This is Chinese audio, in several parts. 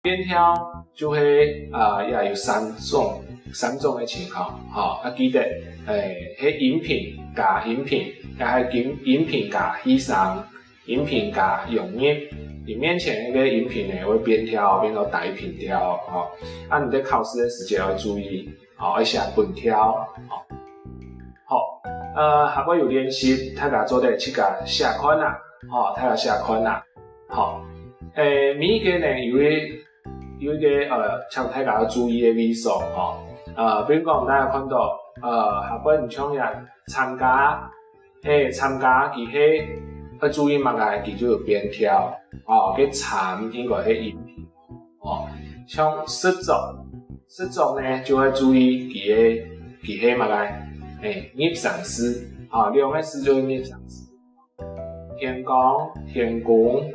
边挑就会也有三种的情况，记得迄饮品加饮品，也系饮品加以上，饮品加溶液。你面前那个饮品呢，会边挑边到大瓶挑，你在考试的时间要注意，要写本挑，下尾有练习，大家做的去个写款啦，大家写款啦，每一个呢有一个像大家要注意的位数，比如讲大家看到下尾唔像呀参加其要注意乜嘢，佢就有边挑，佢参應該係飲品，像失足呢就會注意佢係乜嘢，葉上詩，兩個詩就係葉上詩，天公，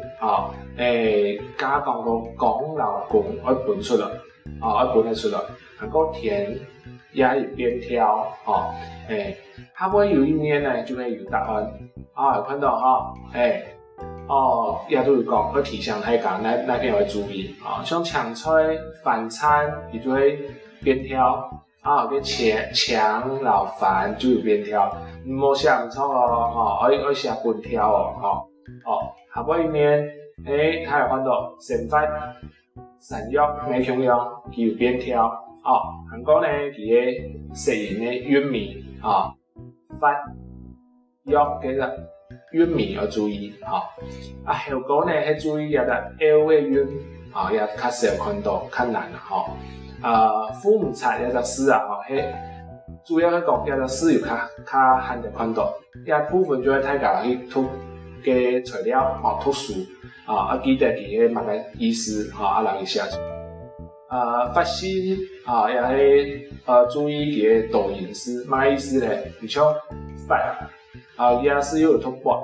加講個講老公，我本出來，我本得出來，然後田也有邊挑，下尾有一面呢就會有答案。看到也都有講，會提醒大家那邊要注意像搶菜飯餐，佢就會邊挑個搶老飯就有邊挑，唔好寫唔錯要寫本挑下尾面他有看到神發神藥沒重用，佢有邊挑韓國呢佢嘅食鹽嘅玉米發藥嘅個韻味要注意後果呢係注意一個 L 嘅韻也較少看到，較難父母冊一個詩係主要係講一個詩有較難就看到，一部分就係大家去讀嘅材料讀書記得佢嘅乜個意思人去寫出發音也係注意佢嘅讀音詩，乜意思呢？唔像發也是有突破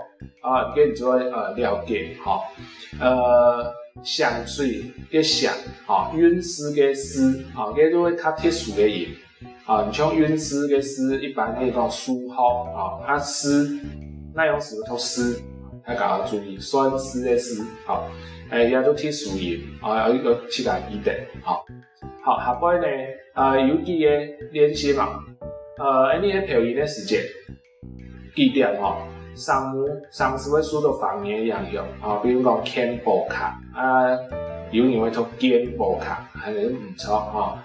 跟住了解香水嘅香韻詩嘅詩佢都會較特殊嘅音唔像韻詩嘅詩一般係講書學詩那種時讀詩大家要注意酸詩嘅詩也都特殊音有一個其他記得下擺呢有幾個練習嘛你喺表演嘅時間記得上次會輸到方言一樣用比如講肩部卡有人會讀肩部卡係唔錯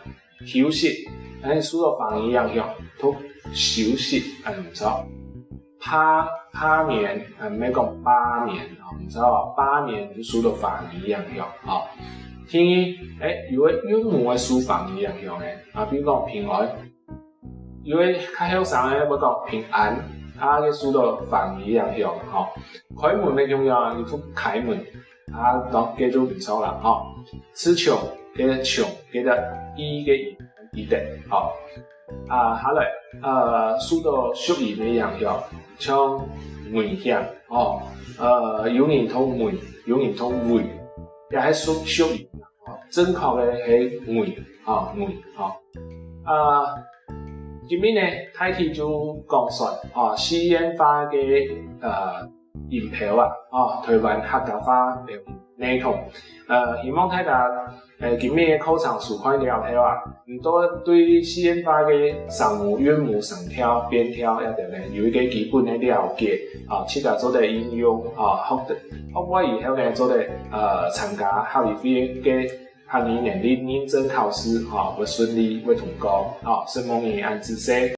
休息輸到方言一樣用讀休息係唔錯趴眠唔係講八眠唔錯八眠就輸到方言一樣用聽有個韻母會輸方言一樣用比如講平安有個較向上會講平安嘅輸到方言一樣用開門嘅重要你讀開門當記住唔錯啦詞窮嘅窮記得一嘅音記得下來輸到縮音嘅樣用像危險有人讀危有人讀危也係縮音正確嘅係危今日呢，睇題就講述西演化嘅音標台灣客家話嘅內容希望大家今日嘅考場數塊了解唔多對西演化嘅聲母、韻母、聲調、邊調一定呢有一個基本嘅了解去個做啲應用學過以後呢做啲參加校語會嘅學年年認證考試會順利會通過，希望你按自識。